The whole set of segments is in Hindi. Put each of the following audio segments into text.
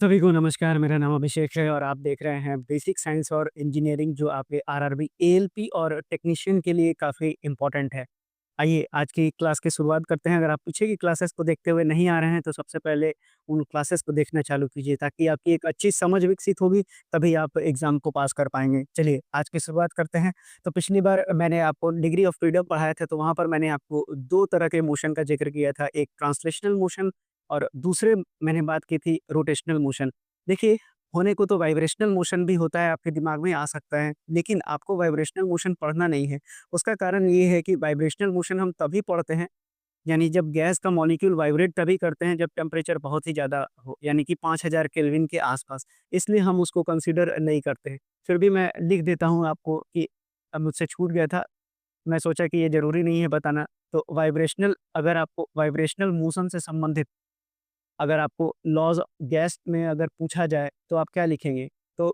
सभी को नमस्कार, मेरा नाम अभिषेक है और आप देख रहे हैं बेसिक साइंस और इंजीनियरिंग जो आपके आरआरबी, एएलपी और टेक्नीशियन के लिए काफ़ी इम्पोर्टेंट है। आइए आज की क्लास की शुरुआत करते हैं। अगर आप पीछे की क्लासेस को देखते हुए नहीं आ रहे हैं तो सबसे पहले उन क्लासेस को देखना चालू कीजिए ताकि आपकी एक अच्छी समझ विकसित होगी, तभी आप एग्ज़ाम को पास कर पाएँगे। चलिए आज की शुरुआत करते हैं। तो पिछली बार मैंने आपको डिग्री ऑफ फ्रीडम पढ़ाया था, तो वहाँ पर मैंने आपको 2 तरह के मोशन का ज़िक्र किया था, एक ट्रांसलेशनल मोशन और दूसरे मैंने बात की थी रोटेशनल मोशन। देखिए, होने को तो वाइब्रेशनल मोशन भी होता है, आपके दिमाग में आ सकता है, लेकिन आपको वाइब्रेशनल मोशन पढ़ना नहीं है। उसका कारण ये है कि वाइब्रेशनल मोशन हम तभी पढ़ते हैं, यानी जब गैस का मॉलिक्यूल वाइब्रेट तभी करते हैं जब टेम्परेचर बहुत ही ज़्यादा हो, यानी कि 5000 केल्विन के आसपास। इसलिए हम उसको कंसीडर नहीं करते हैं। फिर भी मैं लिख देता हूँ आपको कि अब मुझसे छूट गया था, मैं सोचा कि ये ज़रूरी नहीं है बताना। तो वाइब्रेशनल, अगर आपको वाइब्रेशनल मोशन से संबंधित अगर आपको लॉज़ गैस में अगर पूछा जाए, तो आप क्या लिखेंगे? तो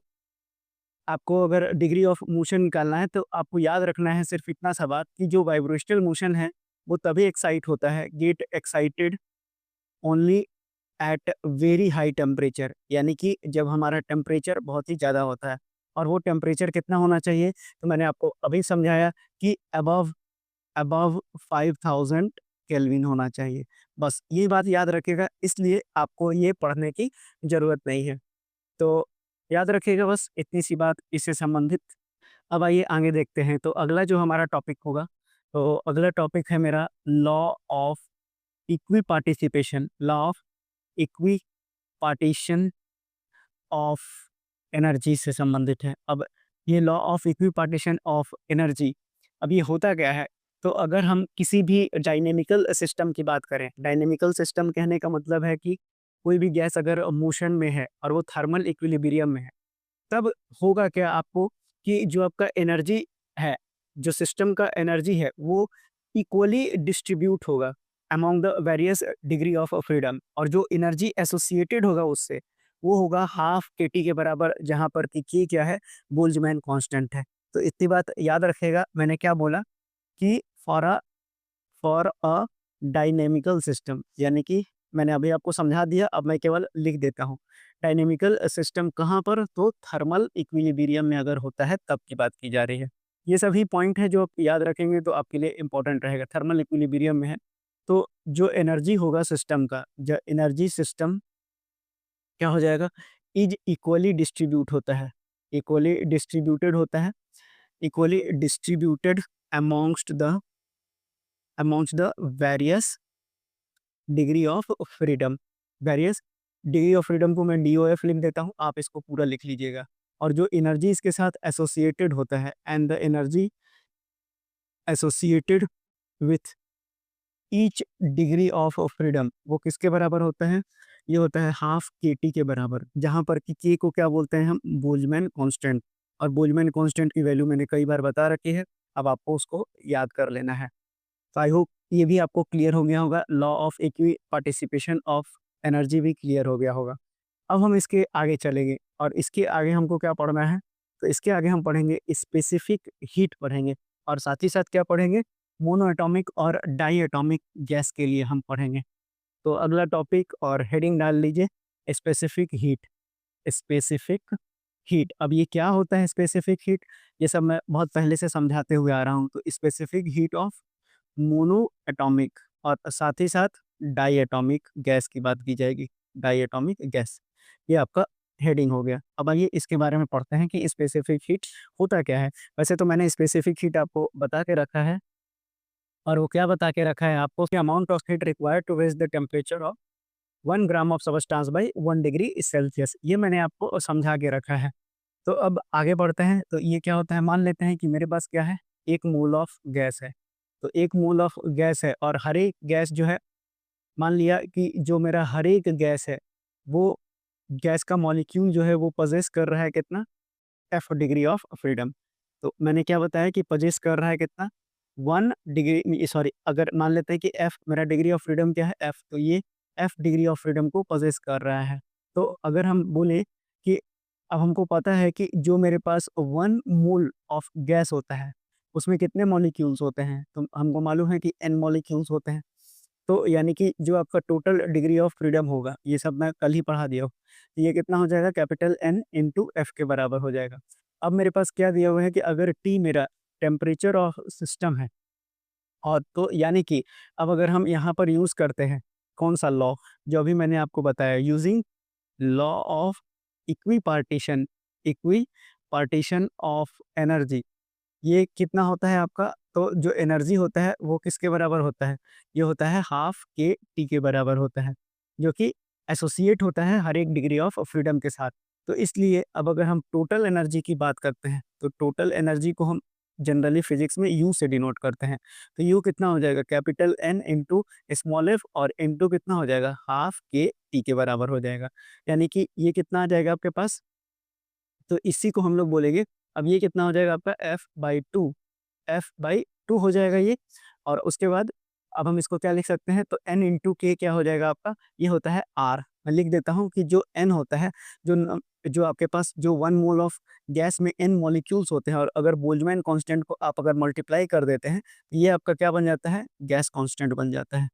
आपको अगर डिग्री ऑफ मोशन निकालना है, तो आपको याद रखना है सिर्फ़ इतना सा बात कि जो वाइब्रेशनल मोशन है, वो तभी एक्साइट होता है, get excited only at very high temperature, यानी कि जब हमारा टेम्परेचर बहुत ही ज़्यादा होता है। और वो टेम्परेचर कितना होना चाहिए? तो मैंने आपको अभी समझाया कि अबव अबव 5000 केल्विन होना चाहिए। बस ये बात याद रखिएगा, इसलिए आपको ये पढ़ने की ज़रूरत नहीं है। तो याद रखिएगा बस इतनी सी बात इससे संबंधित। अब आइए आगे देखते हैं। तो अगला जो हमारा टॉपिक होगा, तो अगला टॉपिक है मेरा law of equi participation, law of equi partition of energy से संबंधित है। अब ये law of equi partition of energy, अब ये होता क्या है? तो अगर हम किसी भी डायनेमिकल सिस्टम की बात करें, डायनेमिकल सिस्टम कहने का मतलब है कि कोई भी गैस अगर मोशन में है और वो थर्मल इक्विलिब्रियम में है, तब होगा क्या आपको कि जो आपका एनर्जी है, जो सिस्टम का एनर्जी है, वो इक्वली डिस्ट्रीब्यूट होगा among the various degree of freedom, और जो एनर्जी एसोसिएटेड होगा उससे, वो होगा हाफ केटी के बराबर, जहाँ पर कि के क्या है? बोल्ट्जमैन कांस्टेंट है। तो इतनी बात याद रखिएगा, मैंने क्या बोला कि फॉर अ डायनेमिकल सिस्टम, यानी कि मैंने अभी आपको समझा दिया, अब मैं केवल लिख देता हूँ। डायनेमिकल सिस्टम कहाँ पर? तो थर्मल इक्विलिब्रियम में अगर होता है तब की बात की जा रही है। ये सभी पॉइंट है जो आप याद रखेंगे तो आपके लिए इम्पोर्टेंट रहेगा। थर्मल इक्विलिब्रियम में है, तो जो एनर्जी होगा सिस्टम का, जो एनर्जी सिस्टम क्या हो जाएगा? इज इक्वली डिस्ट्रीब्यूट होता है, इक्वली डिस्ट्रीब्यूटेड होता है, equally distributed amongst the various degree of freedom. Various degree of freedom को मैं डीओएफ लिख देता हूँ, आप इसको पूरा लिख लीजिएगा। और जो एनर्जी इसके साथ एसोसिएटेड होता है, and the energy associated with each degree of freedom, वो किसके बराबर होता है? ये होता है हाफ केटी के बराबर, जहाँ पर कि के को क्या बोलते हैं हम? Boltzmann constant. और बोल्ट्जमैन कांस्टेंट की वैल्यू मैंने कई बार बता रखी है, अब आपको उसको याद कर लेना है। तो आई होप ये भी आपको क्लियर हो गया होगा, law of equi participation of energy भी क्लियर हो गया होगा। अब हम इसके आगे चलेंगे और इसके आगे हमको क्या पढ़ना है? तो इसके आगे हम पढ़ेंगे स्पेसिफिक हीट पढ़ेंगे, और साथ ही साथ क्या पढ़ेंगे? मोनो एटॉमिक और डाई एटॉमिक गैस के लिए हम पढ़ेंगे। तो अगला टॉपिक और हेडिंग डाल लीजिए, स्पेसिफिक हीट। स्पेसिफिक हीट, अब ये क्या होता है स्पेसिफिक हीट? ये सब मैं बहुत पहले से समझाते हुए आ रहा हूँ। तो specific heat of mono atomic और साथ ही साथ डाई एटॉमिक गैस की बात की जाएगी, डाई एटॉमिक गैस। ये आपका हेडिंग हो गया। अब आइए इसके बारे में पढ़ते हैं कि स्पेसिफिक हीट होता क्या है। वैसे तो मैंने स्पेसिफिक हीट आपको बता के रखा है, और वो क्या बता के रखा है आपको कि amount of heat required to raise the temperature of 1 gram of substance by 1 degree Celsius, ये मैंने आपको समझा के रखा है। तो अब आगे बढ़ते हैं, तो ये क्या होता है? मान लेते हैं कि मेरे पास क्या है? 1 मोल ऑफ गैस है। तो 1 मोल ऑफ गैस है और हर एक गैस जो है, मान लिया कि जो मेरा हर एक गैस है, वो गैस का मॉलिक्यूल जो है वो पजेस कर रहा है कितना? F degree of freedom. तो मैंने क्या बताया कि पजेस कर रहा है कितना? 1 डिग्री, सॉरी, अगर मान लेते हैं कि एफ मेरा डिग्री ऑफ फ्रीडम क्या है? एफ, तो ये एफ डिग्री ऑफ फ्रीडम को पजेस कर रहा है। तो अगर हम बोले कि अब हमको पता है कि जो मेरे पास 1 मोल ऑफ गैस होता है, उसमें कितने मॉलिक्यूल्स होते हैं? तो हमको मालूम है कि एन मॉलिक्यूल्स होते हैं। तो यानी कि जो आपका टोटल डिग्री ऑफ फ्रीडम होगा, ये सब मैं कल ही पढ़ा दिया हूँ। तो ये कितना हो जाएगा कैपिटल N इंटू एफ के बराबर हो जाएगा। अब मेरे पास क्या दिया हुआ है कि अगर टी मेरा टेम्परेचर ऑफ सिस्टम है, और तो यानी कि अब अगर हम यहाँ पर यूज़ करते हैं कौन सा लॉ, जो अभी मैंने आपको बताया, using law of equi partition, equi partition of energy. ये कितना होता है आपका, तो जो एनर्जी होता है वो किसके बराबर होता है, ये होता है हाफ के टी के बराबर होता है, जो कि एसोसिएट होता है हर एक डिग्री ऑफ फ्रीडम के साथ। तो इसलिए अब अगर हम टोटल एनर्जी की बात करते हैं, तो टोटल एनर्जी को हम जनरली फिजिक्स में यू से डिनोट करते हैं। तो यू कितना हो जाएगा capital N into small F, और इंटू कितना हो जाएगा हाफ के टी के बराबर हो जाएगा। यानी कि ये कितना आ जाएगा आपके पास, तो इसी को हम लोग बोलेंगे, अब ये कितना हो जाएगा आपका F/2, F/2 हो जाएगा ये। और उसके बाद अब हम इसको क्या लिख सकते हैं, तो N इंटू के क्या हो जाएगा आपका, ये होता है R। मैं लिख देता हूँ कि जो N होता है, जो आपके पास जो 1 मोल ऑफ गैस में N मॉलिक्यूल्स होते हैं, और अगर बोल्ट्जमैन कांस्टेंट को आप अगर मल्टीप्लाई कर देते हैं, तो ये आपका क्या बन जाता है, गैस कांस्टेंट बन जाता है।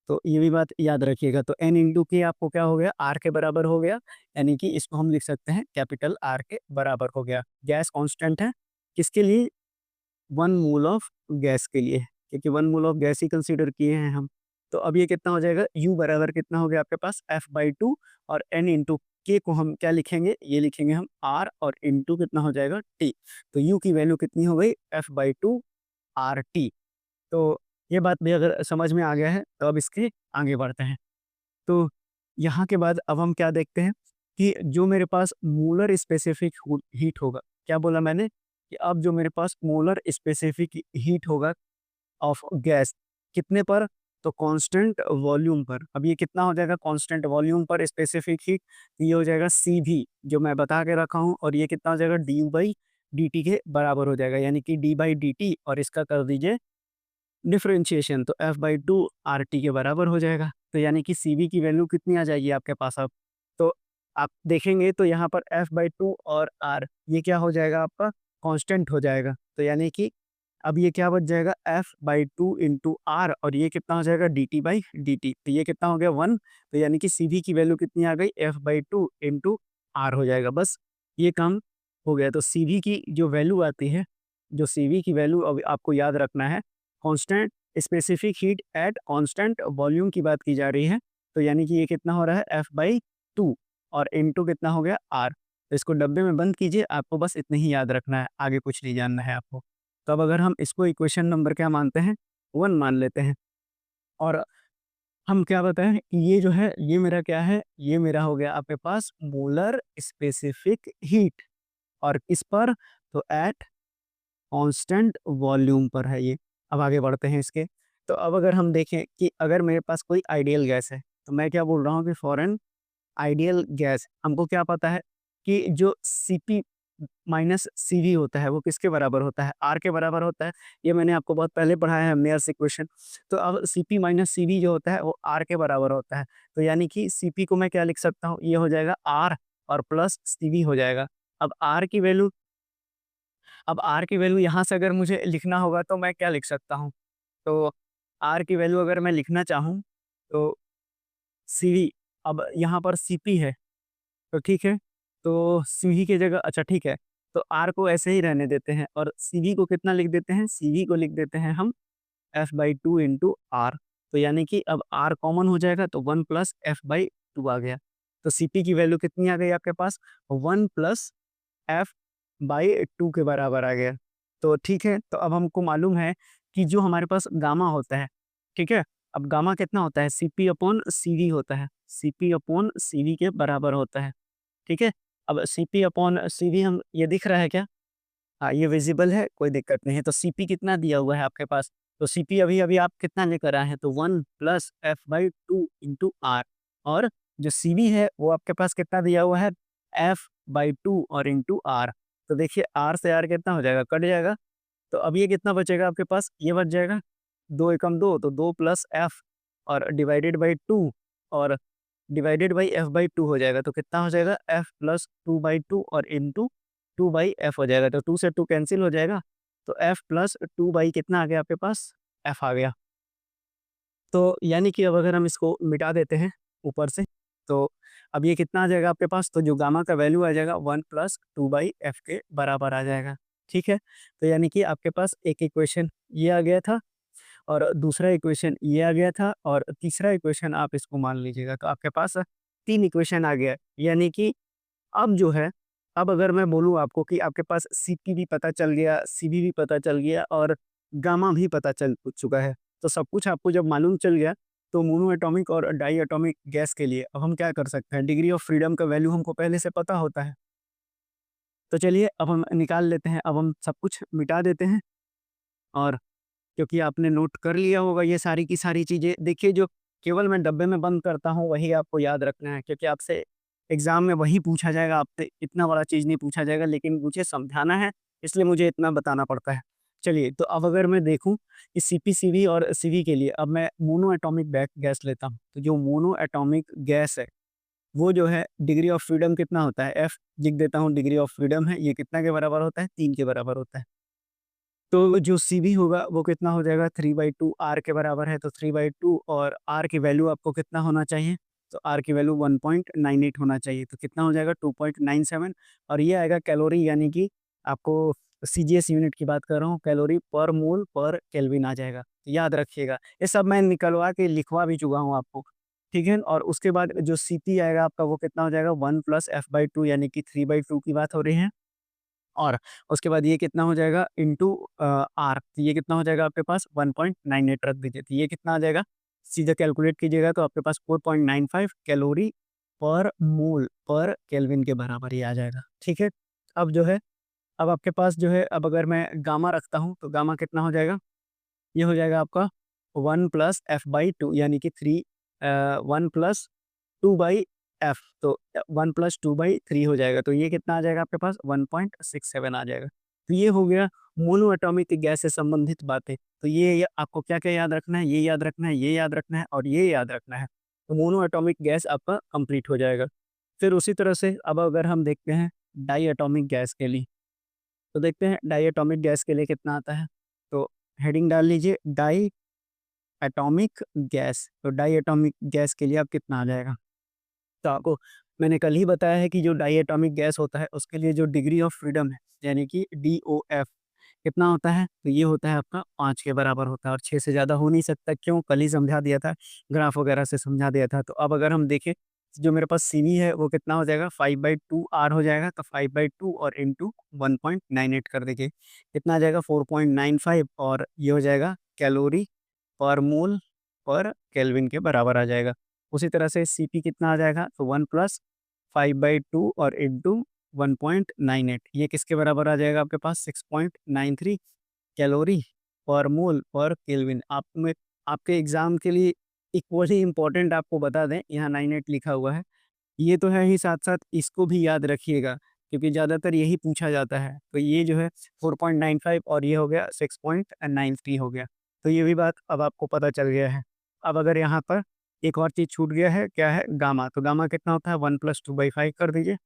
तो ये भी बात याद रखिएगा। तो N इंटू के आपको क्या हो गया, R के बराबर हो गया, यानी कि इसको हम लिख सकते हैं कैपिटल R के बराबर हो गया। गैस कांस्टेंट है, किसके लिए, 1 मोल ऑफ गैस के लिए, क्योंकि 1 mole of gas he consider किए हैं हम। तो अब ये कितना हो जाएगा, U बराबर कितना हो गया आपके पास F/2, और N इंटू के को हम क्या लिखेंगे, ये लिखेंगे हम R, और इंटू कितना हो जाएगा T। तो U की वैल्यू कितनी हो गई F/2 RT। तो ये बात भी अगर समझ में आ गया है, तो अब इसके आगे बढ़ते हैं। तो यहाँ के बाद अब हम क्या देखते हैं कि जो मेरे पास मोलर स्पेसिफिक हीट होगा, क्या बोला मैंने, कि अब जो मेरे पास मोलर स्पेसिफिक हीट होगा ऑफ गैस, कितने पर, तो कांस्टेंट वॉल्यूम पर। अब ये कितना हो जाएगा कांस्टेंट वॉल्यूम पर स्पेसिफिक हीट, ये हो जाएगा CV, जो मैं बता के रखा हूँ, और ये कितना हो जाएगा du/dt के बराबर हो जाएगा, यानी कि d/dt, और इसका कर दीजिए डिफरेंशिएशन, तो F/2 RT के बराबर हो जाएगा। तो यानी कि CV की वैल्यू कितनी आ जाएगी आपके पास अब, तो आप देखेंगे तो यहाँ पर F/2 और R ये क्या हो जाएगा आपका, कांस्टेंट हो जाएगा। तो यानी कि अब ये क्या बच जाएगा F/2 इंटू R, और ये कितना हो जाएगा dt/dt, तो ये कितना हो गया 1। तो यानी कि CV की वैल्यू कितनी आ गई, F/2 इंटू R हो जाएगा। बस ये काम हो गया। तो CV की जो वैल्यू आती है, जो CV की वैल्यू अब आपको याद रखना है, constant specific heat at constant volume की बात की जा रही है। तो यानी कि ये कितना हो रहा है F/2, और इनटू कितना हो गया R। तो इसको डब्बे में बंद कीजिए, आपको बस इतना ही याद रखना है, आगे कुछ नहीं जानना है आपको। तो अब अगर हम इसको इक्वेशन नंबर क्या मानते हैं, 1 मान लेते हैं, और हम क्या बताएं कि ये जो है ये मेरा क्या है, ये मेरा हो गया आपके पास मोलर स्पेसिफिक हीट, और किस पर, तो एट कांस्टेंट वॉल्यूम पर है ये। अब आगे बढ़ते हैं इसके। तो अब अगर हम देखें कि अगर मेरे पास कोई आइडियल गैस है, तो मैं क्या बोल रहा हूँ कि फॉर एन आइडियल गैस, हमको क्या पता है कि जो Cp माइनस Cv होता है वो किसके बराबर होता है, R के बराबर होता है। ये मैंने आपको बहुत पहले पढ़ाया है मेयर्स इक्वेशन। तो अब Cp माइनस Cv जो होता है वो R के बराबर होता है। तो यानी कि Cp को मैं क्या लिख सकता हूँ, ये हो जाएगा R और प्लस Cv हो जाएगा। अब R की वैल्यू, अब R की वैल्यू यहाँ से अगर मुझे लिखना होगा तो मैं क्या लिख सकता हूँ? तो R की वैल्यू अगर मैं लिखना चाहूँ, तो CV, अब यहाँ पर Cp है, तो ठीक है, तो CV की जगह, अच्छा ठीक है, तो R को ऐसे ही रहने देते हैं, और CV को कितना लिख देते हैं, CV को लिख देते हैं हम F/2 इंटू R। तो यानी कि अब R कॉमन हो जाएगा, तो 1 प्लस F/2 आ गया। तो Cp की वैल्यू कितनी आ गई आपके पास, 1 प्लस F/2 के बराबर आ गया। तो ठीक है, तो अब हमको मालूम है कि जो हमारे पास गामा होता है, ठीक है? अब गामा कितना होता है, Cp/Cv होता है, Cp/Cv के बराबर होता है, ठीक है? अब Cp/Cv हम, ये दिख रहा है क्या? हाँ, ये विज़िबल है, कोई दिक्कत नहीं है। तो Cp कितना दिया हुआ है आपके पास? तो Cp अभी-अभी आप कितना लेकर आए हैं? तो 1 प्लस F/2 इंटू R, और जो Cv है वो आपके पास कितना दिया हुआ है? F/2 और इंटू R। तो देखिए R से R कितना हो जाएगा? कट जाएगा। तो अब ये कितना बचेगा आपके पास? ये बच जाएगा, 2 एकम 2, तो 2 प्लस F, और डिवाइडेड बाई 2, और डिवाइडेड बाई F/2 हो जाएगा। तो कितना हो जाएगा? F प्लस 2/2 और इंटू 2/F हो जाएगा। तो 2 से 2 कैंसल हो जाएगा। तो F प्लस 2 बाई कितना आ गया आपके पास? F आ गया। तो यानी कि अब अगर हम इसको मिटा देते हैं ऊपर से, तो अब ये कितना आ जाएगा आपके पास, तो जो गामा का वैल्यू आ जाएगा 1 प्लस 2/f के बराबर आ जाएगा, ठीक है? तो यानी कि आपके पास एक इक्वेशन ये आ गया था और दूसरा इक्वेशन ये आ गया था और तीसरा इक्वेशन आप इसको मान लीजिएगा, तो आपके पास 3 इक्वेशन आ गया। यानी कि अब जो है, अब अगर मैं बोलूँ आपको कि आपके पास सीपी भी पता चल गया, सीबी भी पता चल गया और गामा भी पता चल चुका है। तो सब कुछ आपको जब मालूम चल गया, तो मोनो एटॉमिक और डाई एटॉमिक गैस के लिए अब हम क्या कर सकते हैं, डिग्री ऑफ फ्रीडम का वैल्यू हमको पहले से पता होता है। तो चलिए अब हम निकाल लेते हैं, अब हम सब कुछ मिटा देते हैं और क्योंकि आपने नोट कर लिया होगा ये सारी की सारी चीज़ें। देखिए जो केवल मैं डब्बे में बंद करता हूँ वही आपको याद रखना है, क्योंकि आपसे एग्ज़ाम में वही पूछा जाएगा, आपसे इतना बड़ा चीज़ नहीं पूछा जाएगा, लेकिन मुझे समझाना है इसलिए मुझे इतना बताना पड़ता है। चलिए तो अब अगर मैं देखूँ कि सीपी, सीवी और सीवी के लिए अब मैं मोनो एटॉमिक गैस लेता हूँ। तो जो मोनो एटॉमिक गैस है वो जो है डिग्री ऑफ फ्रीडम कितना होता है, एफ लिख देता हूँ, डिग्री ऑफ फ्रीडम है, ये कितना के बराबर होता है, 3 के बराबर होता है। तो जो सीबी होगा वो कितना हो जाएगा, 3/2 आर के बराबर है, तो 3/2 और आर की वैल्यू आपको कितना होना चाहिए, तो आर की वैल्यू 1.98 होना चाहिए, तो कितना हो जाएगा 2.97 और ये आएगा कैलोरी, यानी कि आपको सीजीएस यूनिट की बात कर रहा हूँ, कैलोरी पर मोल पर केल्विन आ जाएगा। तो याद रखिएगा, ये सब मैं निकलवा के लिखवा भी चुका हूँ आपको, ठीक है? और उसके बाद जो सीपी आएगा आपका वो कितना हो जाएगा 1+f/2 यानी कि 3/2 की बात हो रही है। और उसके बाद ये कितना हो जाएगा इंटू आर, तो ये कितना हो जाएगा आपके पास 1.98 रख दीजिए, तो ये कितना आ जाएगा, सीधा कैलकुलेट कीजिएगा तो आपके पास 4.95 कैलोरी पर मोल पर केल्विन के बराबर ही आ जाएगा, ठीक है? अब जो है, अब आपके पास जो है, अब अगर मैं गामा रखता हूँ तो गामा कितना हो जाएगा, ये हो जाएगा आपका 1+f/2 यानी कि 1 प्लस 2/f, तो 1 प्लस 2/3 हो जाएगा, तो ये कितना आ जाएगा आपके पास 1.67 आ जाएगा। तो ये हो गया मोनो एटॉमिक गैस से संबंधित बातें। तो ये आपको क्या-क्या याद रखना है, ये याद रखना है, ये याद रखना है और ये याद रखना है। तो मोनो एटॉमिक गैस आपका कंप्लीट हो जाएगा। फिर उसी तरह से अब अगर हम देखते हैं डाई एटॉमिक गैस के लिए, तो देखते हैं डाई एटॉमिक गैस के लिए कितना आता है। तो हेडिंग डाल लीजिए डाई एटॉमिक गैस, तो डाई एटॉमिक गैस के लिए अब कितना आ जाएगा? तो आपको मैंने कल ही बताया है कि जो डाई एटॉमिक गैस होता है उसके लिए जो डिग्री ऑफ फ्रीडम है यानी कि डीओएफ कितना होता है? तो ये होता है आपका 5 के बराबर होता है और 6 से ज़्यादा हो नहीं सकता। क्यों? कल ही समझा दिया था, ग्राफ वगैरह से समझा दिया था। तो अब अगर हम देखें, जो मेरे पास सीवी है वो कितना हो जाएगा 5/2 आर हो जाएगा, तो 5/2 और इंटू 1.98 कर दीजिए, कितना आ जाएगा 4.95 और ये हो जाएगा कैलोरी पर मोल पर केल्विन के बराबर आ जाएगा। उसी तरह से सीपी कितना आ जाएगा, तो 1 प्लस 5/2 और इंटू 1.98 ये किसके बराबर आ जाएगा आपके पास 6.93 कैलोरी पर मोल पर केल्विन। आप में आपके एग्ज़ाम के लिए इक्वली इम्पोर्टेंट आपको बता दें, यहाँ 98 लिखा हुआ है। ये तो है ही, साथ-साथ इसको भी याद रखिएगा क्योंकि ज़्यादातर यही पूछा जाता है। तो ये जो है 4.95 और ये हो गया 6.93 हो गया। तो ये भी बात अब आपको पता चल गया है। अब अगर यहाँ पर एक और चीज़ छूट गया है, क्या है? गामा। तो गामा कितना होता है 1 + 2/5 कर दीजिए,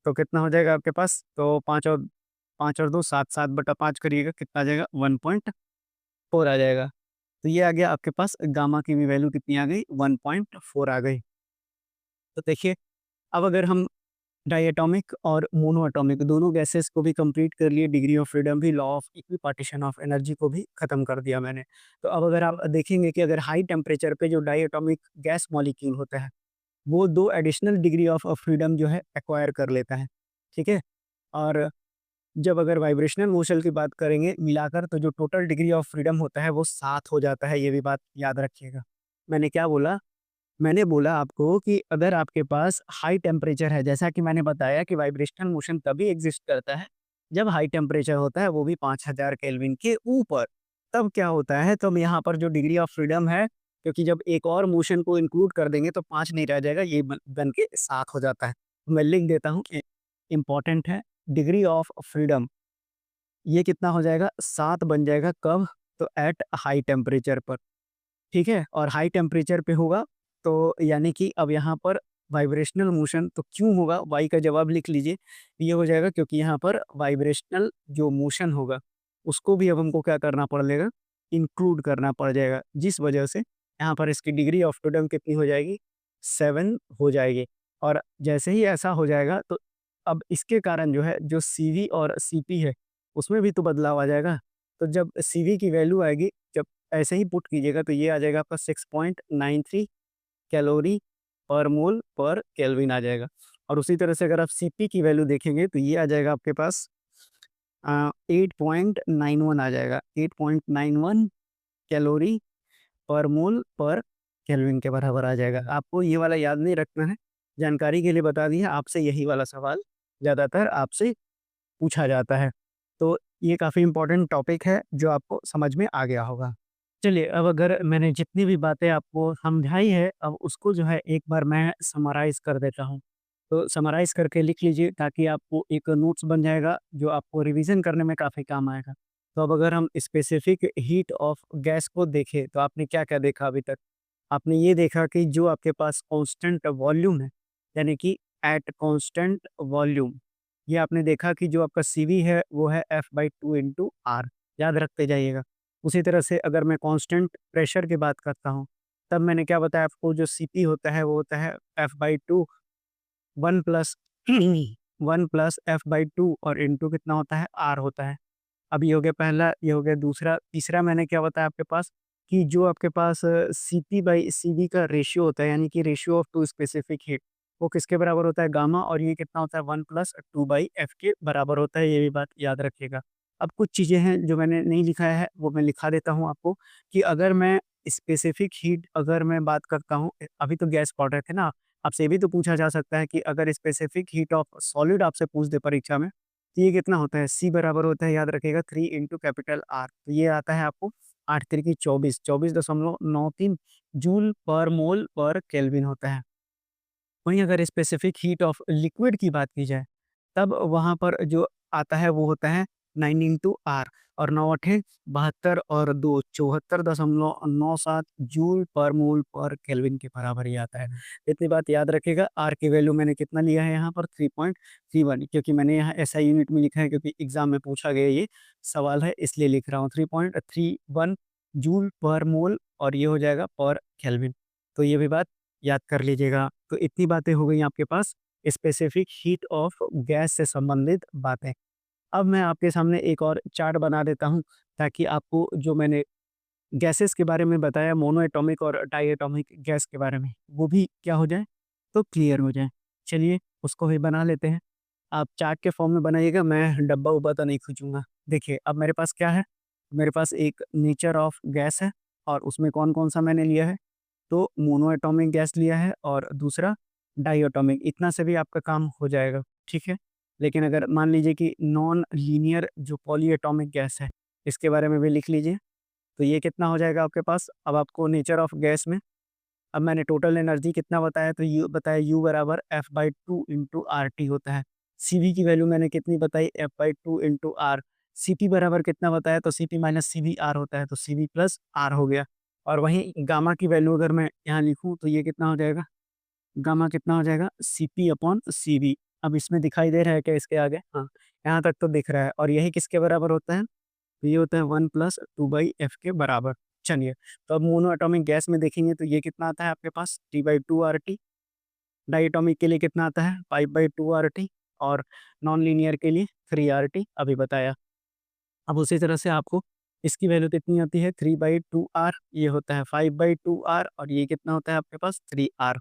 तो कितना हो जाएगा आपके पास? तो 5 और 2 7, 7/5 करिएगा, कितना आ जाएगा 1.4 आ जाएगा। तो ये आ गया आपके पास, गामा की भी वैल्यू कितनी आ गई 1.4 आ गई। तो देखिए, अब अगर हम डायटोमिक और मोनो एटॉमिक दोनों गैसेस को भी कंप्लीट कर लिए, डिग्री ऑफ फ्रीडम भी, law of equipartition of energy को भी खत्म कर दिया मैंने। तो अब अगर आप देखेंगे कि अगर हाई टेम्परेचर पे जो डायटोमिक गैस मॉलिक्यूल होता है, वो 2 एडिशनल डिग्री ऑफ फ्रीडम जो है एक्वायर कर लेता है, ठीक है? और जब अगर वाइब्रेशनल मोशन की बात करेंगे मिलाकर, तो जो टोटल डिग्री ऑफ फ्रीडम होता है वो 7 हो जाता है, ये भी बात याद रखिएगा। मैंने क्या बोला? मैंने बोला आपको कि अगर आपके पास हाई टेम्परेचर है, जैसा कि मैंने बताया कि वाइब्रेशनल मोशन तभी एग्ज़िस्ट करता है, जब हाई टेम्परेचर होता है, वो भी 5000 केल्विन के ऊपर। तब क्या होता है, तब यहाँ पर जो डिग्री ऑफ फ्रीडम है, क्योंकि जब एक और मोशन को इंक्लूड कर देंगे तो 5 नहीं रह जाएगा, ये बन के 7 हो जाता है। मैं लिख देता हूँ, इम्पोर्टेंट है, डिग्री ऑफ फ्रीडम ये कितना हो जाएगा 7 बन जाएगा, कब? तो एट हाई टेम्परेचर पर। ठीक है? और हाई टेम्परेचर पे होगा, तो यानी कि अब यहाँ पर वाइब्रेशनल मोशन तो क्यों होगा? वाई का जवाब लिख लीजिए। ये हो जाएगा क्योंकि यहाँ पर वाइब्रेशनल जो मोशन होगा, उसको भी अब हमको क्या करना पड़ेगा? इंक्लूड करना पड़ जाएगा, जिस वजह से यहाँ पर इसकी डिग्री ऑफ फ्रीडम कितनी हो जाएगी? 7 हो जाएगी। और जैसे ही ऐसा हो जाएगा तो अब इसके कारण जो है, जो सीवी और सीपी है, उसमें भी तो बदलाव आ जाएगा। तो जब सीवी की वैल्यू आएगी, जब ऐसे ही पुट कीजिएगा तो ये आ जाएगा आपका 6.93 कैलोरी पर मोल पर केल्विन आ जाएगा। और उसी तरह से अगर आप सीपी की वैल्यू देखेंगे तो ये आ जाएगा आपके पास 8.91 आ जाएगा। 8.91 कैलोरी पर मोल पर केल्विन के बराबर आ जाएगा। आपको ये वाला याद नहीं रखना है, जानकारी के लिए बता दिया, आपसे यही वाला सवाल ज़्यादातर आपसे पूछा जाता है। तो ये काफ़ी इम्पोर्टेंट टॉपिक है जो आपको समझ में आ गया होगा। चलिए, अब अगर मैंने जितनी भी बातें आपको समझाई है, अब उसको जो है एक बार मैं समराइज़ कर देता हूँ। तो समराइज़ करके लिख लीजिए ताकि आपको एक नोट्स बन जाएगा जो आपको रिवीज़न करने में काफ़ी काम आएगा। तो अब अगर हम स्पेसिफिक हीट ऑफ गैस को देखें तो आपने क्या-क्या देखा अभी तक? आपने ये देखा कि जो आपके पास कांस्टेंट वॉल्यूम है, यानी कि एट कांस्टेंट वॉल्यूम, ये आपने देखा कि जो आपका सीवी है वो है F/2 इंटू आर, याद रखते जाइएगा। उसी तरह से अगर मैं कांस्टेंट प्रेशर की बात करता हूँ, तब मैंने क्या बताया आपको, जो सीपी होता है वो होता है F/2 1 प्लस 1 प्लस F/2 और इंटू कितना होता है, आर होता है। अब ये हो गया पहला, ये हो गया दूसरा। तीसरा मैंने क्या बताया आपके पास कि जो आपके पास सीपी बाई सीवी का रेशियो होता है, यानी कि ratio of two specific heat, वो किसके बराबर होता है, गामा, और ये कितना होता है 1 प्लस 2 बाई एफ के बराबर होता है। ये भी बात याद रखिएगा। अब कुछ चीज़ें हैं जो मैंने नहीं लिखाया है, वो मैं लिखा देता हूँ आपको कि अगर मैं स्पेसिफिक हीट अगर मैं बात करता हूँ, अभी तो गैस पढ़ रहे थे ना, आपसे ये भी तो पूछा जा सकता है कि अगर स्पेसिफिक हीट ऑफ सॉलिड आपसे पूछ दे परीक्षा में, तो ये कितना होता है, सी बराबर होता है, याद रखिएगा 3 इंटू कैपिटल आर। तो ये आता है आपको 8 तिरकी 24, 24.93 जूल पर मोल पर केल्विन होता है। वहीं अगर स्पेसिफिक हीट ऑफ लिक्विड की बात की जाए, तब वहाँ पर जो आता है वो होता है 9 इंटू आर, और 9 अठे 72 और 2 74.97 जूल पर मोल पर केल्विन के बराबर ही आता है। इतनी बात याद रखिएगा। आर की वैल्यू मैंने कितना लिया है यहाँ पर 3.31, क्योंकि मैंने यहाँ एसआई यूनिट में लिखा है, क्योंकि एग्जाम में पूछा गया ये सवाल है, इसलिए लिख रहा हूँ 3.31 जूल पर मोल, और ये हो जाएगा पर केल्विन। तो ये भी बात याद कर लीजिएगा। तो इतनी बातें हो गई आपके पास स्पेसिफिक हीट ऑफ गैस से संबंधित बातें। अब मैं आपके सामने एक और चार्ट बना देता हूँ ताकि आपको जो मैंने गैसेस के बारे में बताया, मोनो एटॉमिक और डाई एटॉमिक गैस के बारे में, वो भी क्या हो जाए, तो क्लियर हो जाए। चलिए, उसको भी बना लेते हैं। आप चार्ट के फॉर्म में बनाइएगा, मैं डब्बा-उब्बा तो नहीं खींचूँगा। देखिए, अब मेरे पास क्या है, मेरे पास एक नेचर ऑफ गैस है, और उसमें कौन-कौन सा मैंने लिया है, तो मोनो एटॉमिक गैस लिया है और दूसरा डाई एटॉमिक। इतना से भी आपका काम हो जाएगा, ठीक है। लेकिन अगर मान लीजिए कि नॉन लीनियर जो पॉली एटॉमिक गैस है, इसके बारे में भी लिख लीजिए। तो ये कितना हो जाएगा आपके पास, अब आपको नेचर ऑफ गैस में, अब मैंने टोटल एनर्जी कितना बताया, तो यू बताया यू बराबर F/2 इंटू आर टी होता है। सीवी की वैल्यू मैंने कितनी बताई, F/2 इंटू आर। सीपी बराबर कितना बताया, तो सीपी माइनस सीवी आर होता है, तो सीवी प्लस आर हो गया। और वहीं गामा की वैल्यू अगर मैं यहाँ लिखूँ तो ये कितना हो जाएगा, गामा कितना हो जाएगा, सीपी अपॉन सीवी। अब इसमें दिखाई दे रहा है क्या इसके आगे? हाँ, यहाँ तक तो दिख रहा है। और यही किसके बराबर होता है, तो ये होता है 1 प्लस 2 बाई एफ के बराबर। चलिए, तो अब मोनो एटॉमिक गैस में देखेंगे तो ये कितना आता है आपके पास, T/2 RT। डाई एटॉमिक के लिए कितना आता है, 5/2 RT। और नॉन लीनियर के लिए 3 RT अभी बताया। अब उसी तरह से आपको इसकी वैल्यू कितनी आती है, 3/2 R, ये होता है 5/2 R, और ये कितना होता है आपके पास 3 R।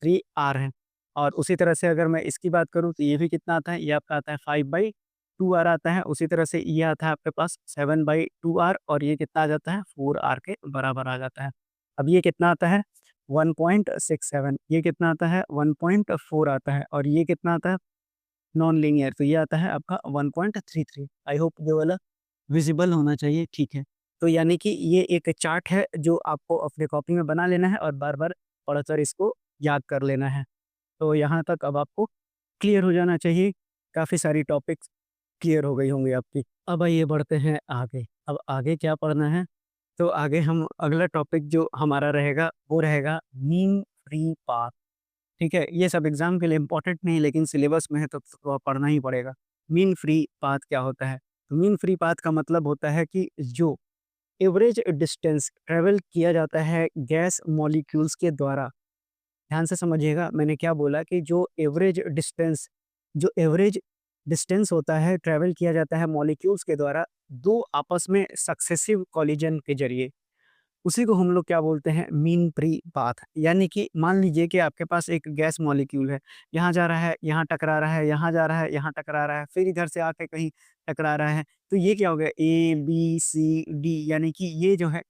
3 R है। और उसी तरह से अगर मैं इसकी बात करूँ तो ये भी कितना आता है, ये आपका आता है 5/2 R आता है। उसी तरह से ये आता है आपके पास 7/2 R, और ये कितना आ जाता है 4 R के बराबर आ जाता है। अब ये कितना आता है 1.67, ये कितना आता है 1.4 आता है, और ये कितना आता है नॉन लीनियर, तो ये आता है आपका 1.33। आई होप ये वाला विजिबल होना चाहिए, ठीक है। तो यानी कि ये एक चार्ट है जो आपको अपने कॉपी में बना लेना है और बार-बार पढ़कर इसको याद कर लेना है। तो यहाँ तक अब आपको क्लियर हो जाना चाहिए, काफ़ी सारी टॉपिक्स क्लियर हो गई होंगी आपकी। अब आइए बढ़ते हैं आगे। अब आगे क्या पढ़ना है? तो आगे हम अगला टॉपिक जो हमारा रहेगा वो रहेगा मीन फ्री पाथ। ठीक है? ये सब एग्ज़ाम के लिए इम्पोर्टेंट नहीं, लेकिन सिलेबस में है तो पढ़ना ही पड़ेगा। मीन फ्री पाथ क्या होता है? तो मीन फ्री पाथ का मतलब होता है कि जो एवरेज डिस्टेंस ट्रेवल किया जाता है गैस मॉलिक्यूल्स के द्वारा। ध्यान से समझिएगा, मैंने क्या बोला कि जो एवरेज डिस्टेंस होता है ट्रेवल किया जाता है मॉलिक्यूल्स के द्वारा दो आपस में सक्सेसिव कॉलिजन के जरिए, उसी को हम लोग क्या बोलते हैं, मीन फ्री पाथ। यानी कि मान लीजिए कि आपके पास एक गैस मॉलिक्यूल है, यहाँ जा रहा है, यहाँ टकरा रहा है, यहाँ जा रहा है, यहाँ टकरा रहा है, फिर इधर से आके कहीं टकरा रहा है। तो ये क्या हो गया, ए बी सी डी, यानी कि ये जो है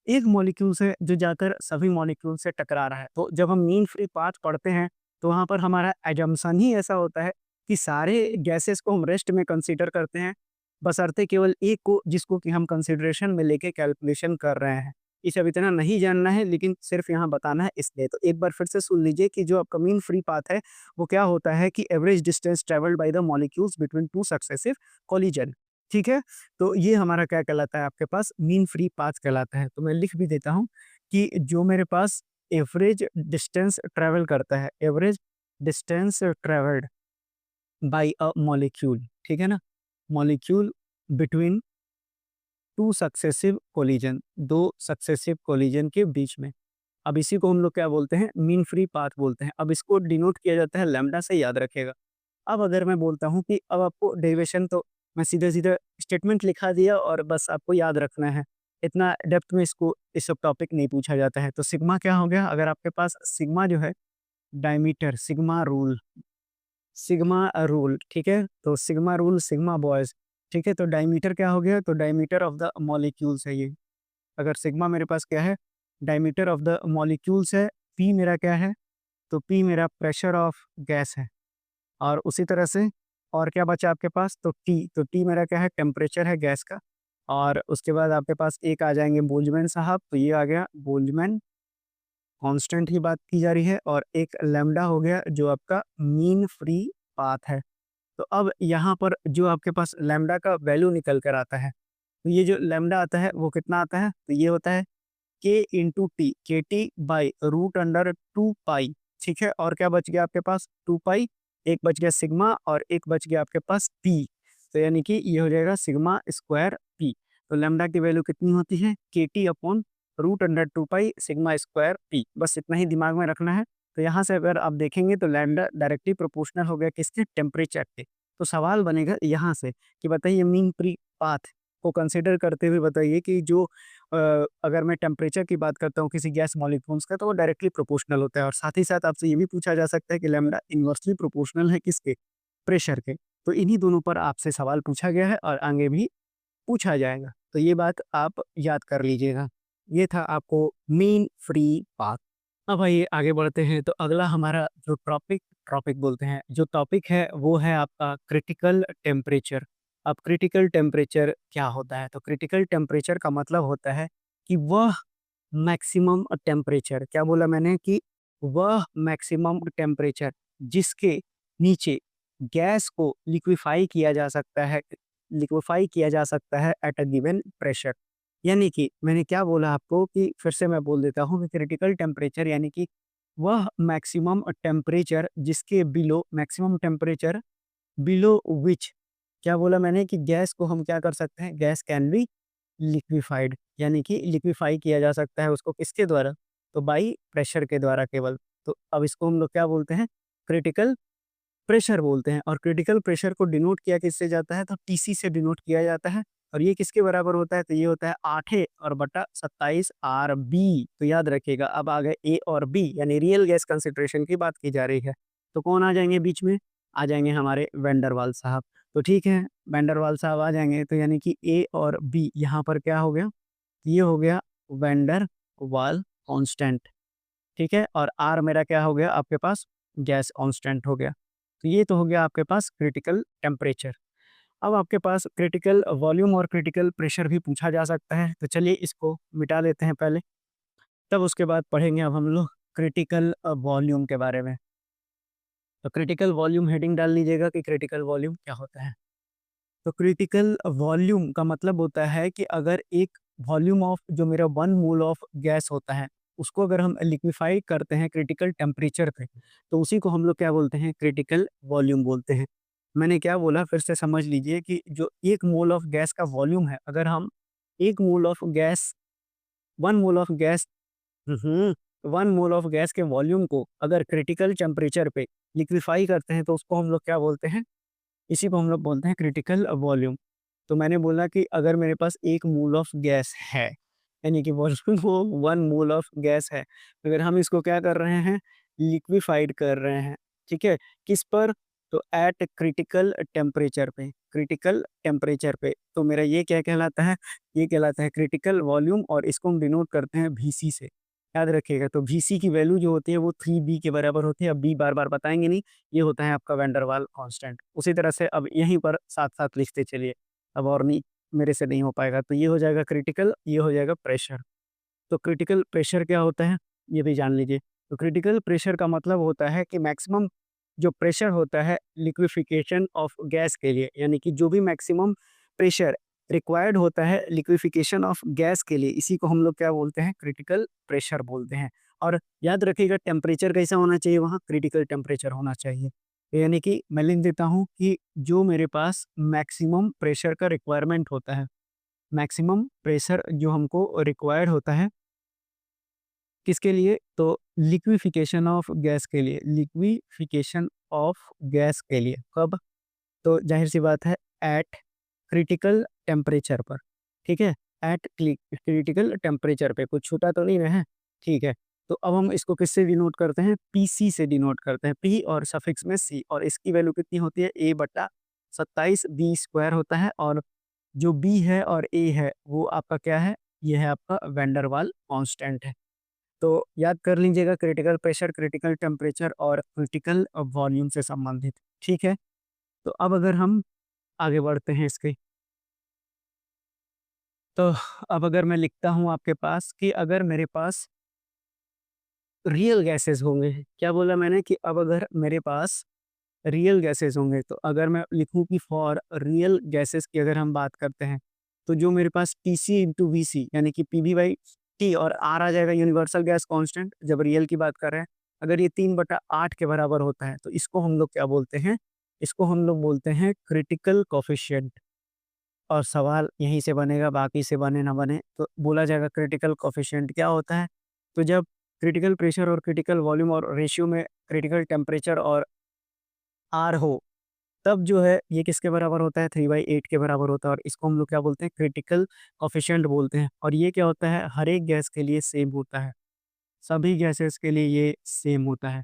एक मॉलिक्यूल से जो जाकर सभी मॉलिक्यूल से टकरा रहा है। तो जब हम मीन फ्री पाथ पढ़ते हैं तो वहाँ पर हमारा एजम्पशन ही ऐसा होता है कि सारे गैसेस को हम रेस्ट में कंसीडर करते हैं, बशर्ते केवल एक को जिसको कि हम कंसिडरेशन में लेके कैलकुलेशन कर रहे हैं। इसे अब इतना नहीं जानना है, लेकिन सिर्फ यहाँ बताना है इसलिए। तो एक बार फिर से सुन लीजिए कि जो आपका मीन फ्री पाथ है वो क्या होता है कि average distance travelled by the molecules between two successive collision. ठीक है, तो ये हमारा क्या कहलाता है, आपके पास मीन फ्री पाथ कहलाता है। तो मैं लिख भी देता हूँ कि जो मेरे पास एवरेज डिस्टेंस ट्रेवल करता है, average distance travelled by a molecule, ठीक है ना, molecule between two successive collision, दो सक्सेसिव कोलिजन के बीच में। अब इसी को हम लोग क्या बोलते हैं, मीन फ्री पाथ बोलते हैं। अब इसको डिनोट किया जाता है लैम्डा से, याद रखिएगा। अब अगर मैं बोलता हूँ कि अब आपको डेरिवेशन, तो मैं सीधे-सीधे स्टेटमेंट लिखा दिया और बस आपको याद रखना है। इतना डेप्थ में इसको ये सब टॉपिक नहीं पूछा जाता है। तो सिग्मा क्या हो गया, अगर आपके पास सिग्मा जो है डायमीटर, सिग्मा रूल, ठीक है? तो सिग्मा रूल, सिग्मा बॉयज़, ठीक है? तो डायमीटर क्या हो गया, तो डायमीटर ऑफ द मॉलिक्यूल्स है ये। अगर सिग्मा मेरे पास क्या है, डायमीटर ऑफ द मॉलिक्यूल्स है, पी मेरा क्या है, तो पी मेरा प्रेशर ऑफ गैस है। और उसी तरह से और क्या बचा आपके पास, तो टी, तो टी मेरा क्या है, टेम्परेचर है गैस का। और उसके बाद आपके पास एक आ जाएँगे बोल्ट्ज़मैन साहब, तो ये आ गया बोल्ट्ज़मैन कांस्टेंट की बात की जा रही है, और एक लैम्ब्डा हो गया जो आपका मीन फ्री पाथ है। तो अब यहाँ पर जो आपके पास लैम्ब्डा का वैल्यू निकल कर आता है, तो ये जो लैम्ब्डा आता है वो कितना आता है, तो ये होता है k into T, k T by root under two pi, ठीक है? और क्या बच गया आपके पास, टू पाई, एक बच गया सिग्मा और एक बच गया आपके पास पी। तो यानी कि ये हो जाएगा सिग्मा स्क्वायर पी। तो लैम्ब्डा की वैल्यू कितनी होती है, K T upon root under two pi sigma square P. बस इतना ही दिमाग में रखना है। तो यहाँ से अगर आप देखेंगे तो लैम्ब्डा डायरेक्टली प्रोपोर्शनल हो गया किसके, टेम्परेचर के। तो सवाल बनेगा यहाँ से कि बताइए मीन फ्री पाथ को कंसिडर करते हुए बताइए कि जो अगर मैं टेम्परेचर की बात करता हूँ किसी गैस मॉलिक्यूल्स का, तो वो डायरेक्टली प्रोपोर्शनल होता है। और साथ ही साथ आपसे ये भी पूछा जा सकता है कि लैम्ब्डा इन्वर्सली प्रोपोर्शनल है किसके, प्रेशर के। तो इन्हीं दोनों पर आपसे सवाल पूछा गया है और आगे भी पूछा जाएगा। तो ये बात आप याद कर लीजिएगा। ये था आपको मीन फ्री पाथ। अब आइए आगे बढ़ते हैं। तो अगला हमारा जो टॉपिक टॉपिक बोलते हैं, जो टॉपिक है वो है आपका क्रिटिकल टेम्परेचर। अब क्रिटिकल टेम्परेचर क्या होता है? तो क्रिटिकल टेम्परेचर का मतलब होता है कि वह मैक्सिमम टेम्परेचर, क्या बोला मैंने, कि वह मैक्सिमम टेम्परेचर जिसके नीचे गैस को लिक्विफाई किया जा सकता है एट अ गिवन प्रेशर। यानी कि मैंने क्या बोला आपको, कि फिर से मैं बोल देता हूँ कि क्रिटिकल टेम्परेचर यानी कि वह मैक्सिमम टेम्परेचर बिलो विच, क्या बोला मैंने, कि गैस को हम क्या कर सकते हैं, गैस कैन बी लिक्विफाइड, यानी कि लिक्विफाई किया जा सकता है उसको किसके द्वारा, तो बाई प्रेशर के द्वारा केवल। तो अब इसको हम लोग क्या बोलते हैं, क्रिटिकल प्रेशर बोलते हैं। और क्रिटिकल प्रेशर को डिनोट किया किससे जाता है, तो टीसी से डिनोट किया जाता है। और ये किसके बराबर होता है, तो ये होता है 8 और बटा 27 आर बी। तो याद रखिएगा, अब आ गए ए और बी, यानी रियल गैस कंसेंट्रेशन की बात की जा रही है। तो कौन आ जाएंगे बीच में, आ जाएंगे हमारे वेंडरवाल साहब। तो ठीक है, वेंडरवाल साहब आ जाएंगे, तो यानी कि ए और बी यहाँ पर क्या हो गया, ये हो गया वेंडर वाल कांस्टेंट, ठीक है? और आर मेरा क्या हो गया आपके पास, गैस कांस्टेंट हो गया। तो ये तो हो गया आपके पास क्रिटिकल टेम्परेचर। अब आपके पास क्रिटिकल वॉल्यूम और क्रिटिकल प्रेशर भी पूछा जा सकता है। तो चलिए इसको मिटा लेते हैं पहले, तब उसके बाद पढ़ेंगे अब हम लोग क्रिटिकल वॉल्यूम के बारे में। तो क्रिटिकल वॉल्यूम हेडिंग डाल लीजिएगा कि क्रिटिकल वॉल्यूम क्या होता है। तो क्रिटिकल वॉल्यूम का मतलब होता है कि अगर एक वॉल्यूम ऑफ जो मेरा 1 मोल ऑफ गैस होता है, उसको अगर हम लिक्विफाई करते हैं क्रिटिकल टेम्परेचर पे, तो उसी को हम लोग क्या बोलते हैं, क्रिटिकल वॉल्यूम बोलते हैं। मैंने क्या बोला फिर से समझ लीजिए कि जो 1 मोल ऑफ गैस का वॉल्यूम है, अगर हम 1 mole of gas 1 mole of gas 1 mole of gas के वॉल्यूम को अगर क्रिटिकल टेम्परेचर पे लिक्विफाई करते हैं तो उसको हम लोग क्या बोलते हैं? इसी को हम लोग बोलते हैं क्रिटिकल वॉल्यूम। तो मैंने बोला कि अगर मेरे पास 1 मोल ऑफ गैस है, यानी कि वॉल्यूम वो 1 मोल ऑफ गैस है, अगर हम इसको क्या कर रहे हैं? लिक्विफाइड कर रहे हैं, ठीक है? किस पर? तो एट क्रिटिकल टेम्परेचर पे, क्रिटिकल टेम्परेचर पे। तो मेरा ये क्या कहलाता है? ये कहलाता है क्रिटिकल वॉल्यूम और इसको हम डिनोट करते हैं वीसी से। याद रखिएगा, तो वीसी की वैल्यू जो होती है वो 3 बी के बराबर होती है। अब बी बार-बार बताएँगे नहीं, ये होता है आपका वैन डर वाल कांस्टेंट। उसी तरह से अब यहीं पर साथ-साथ लिखते चलिए, अब और नहीं, मेरे से नहीं हो पाएगा। तो ये हो जाएगा क्रिटिकल, ये हो जाएगा प्रेशर। तो क्रिटिकल प्रेशर क्या होता है? ये भी जान लीजिए। तो क्रिटिकल प्रेशर का मतलब होता है कि मैक्सिमम जो प्रेशर होता है लिक्विफिकेशन ऑफ गैस के लिए, यानी कि जो भी मैक्सिमम प्रेशर रिक्वायर्ड होता है लिक्विफिकेशन ऑफ गैस के लिए, इसी को हम लोग क्या बोलते हैं? क्रिटिकल प्रेशर बोलते हैं। और याद रखिएगा टेम्परेचर कैसा होना चाहिए वहाँ? क्रिटिकल टेम्परेचर होना चाहिए। यानी कि मैं लिख देता हूँ कि जो मेरे पास मैक्सिमम प्रेशर का रिक्वायरमेंट होता है, मैक्सिमम प्रेशर जो हमको रिक्वायर्ड होता है, किसके लिए? तो लिक्विफिकेशन ऑफ गैस के लिए, लिक्विफिकेशन ऑफ गैस के लिए। कब? तो ज़ाहिर-सी बात है एट क्रिटिकल टेम्परेचर पर, ठीक है? एट क्रिटिकल टेम्परेचर पे, कुछ छूटा तो नहीं है? ठीक है। तो अब हम इसको किससे डिनोट करते हैं? पीसी से डिनोट करते हैं। पी और सफिक्स में सी, और इसकी वैल्यू कितनी होती है? A बटा 27 बी स्क्वायर होता है, और जो बी है और ए है वो आपका क्या है? ये है आपका वैन डर वाल कांस्टेंट है। तो याद कर लीजिएगा, क्रिटिकल प्रेशर, क्रिटिकल टेम्परेचर और क्रिटिकल वॉल्यूम से संबंधित, ठीक है? तो अब अगर हम आगे बढ़ते हैं इसके, तो अब अगर मैं लिखता हूँ आपके पास कि अगर मेरे पास रियल गैसेज़ होंगे, क्या बोला मैंने? कि अब अगर मेरे पास रियल गैसेज़ होंगे, तो अगर मैं लिखूँ कि फॉर रियल गैसेज़ की अगर हम बात करते हैं, तो जो मेरे पास टीसी इंटू वीसी, यानी कि पीवी बाई टी और आर आ जाएगा, यूनिवर्सल गैस कांस्टेंट, जब रियल की बात कर रहे हैं। अगर ये 3/8 के बराबर होता है, तो इसको हम लोग क्या बोलते हैं? इसको हम लोग बोलते हैं क्रिटिकल कोएफ़िशिएंट। और सवाल यहीं से बनेगा, बाकी से बने ना बने, तो बोला जाएगा क्रिटिकल कोएफ़िशिएंट क्या होता है? तो जब क्रिटिकल प्रेशर और क्रिटिकल वॉल्यूम और रेशियो में क्रिटिकल टेम्परेचर और आर हो, तब जो है ये किसके बराबर होता है? 3/8 के बराबर होता है, और इसको हम लोग क्या बोलते हैं? क्रिटिकल कोएफ़िशिएंट बोलते हैं। और ये क्या होता है? हर एक गैस के लिए सेम होता है, सभी गैसेस के लिए ये सेम होता है।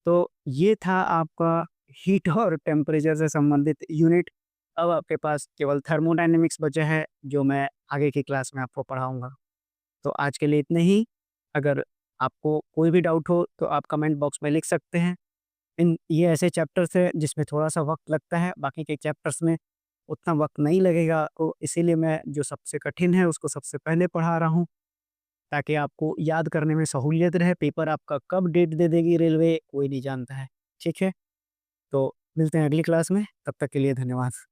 तो ये था आपका हीट और टेम्परेचर से संबंधित यूनिट। अब आपके पास केवल थर्मोडायनामिक्स बचा है, जो मैं आगे की क्लास में आपको पढ़ाऊँगा। तो आज के लिए इतने ही। अगर आपको कोई भी डाउट हो तो आप कमेंट बॉक्स में लिख सकते हैं। ये ऐसे चैप्टर्स हैं जिसमें थोड़ा-सा वक़्त लगता है, बाकी के चैप्टर्स में उतना वक़्त नहीं लगेगा, तो इसीलिए मैं जो सबसे कठिन है उसको सबसे पहले पढ़ा रहा हूँ, ताकि आपको याद करने में सहूलियत रहे। पेपर आपका कब डेट दे देगी रेलवे, कोई नहीं जानता है। ठीक है? तो मिलते हैं अगली क्लास में, तब तक के लिए धन्यवाद।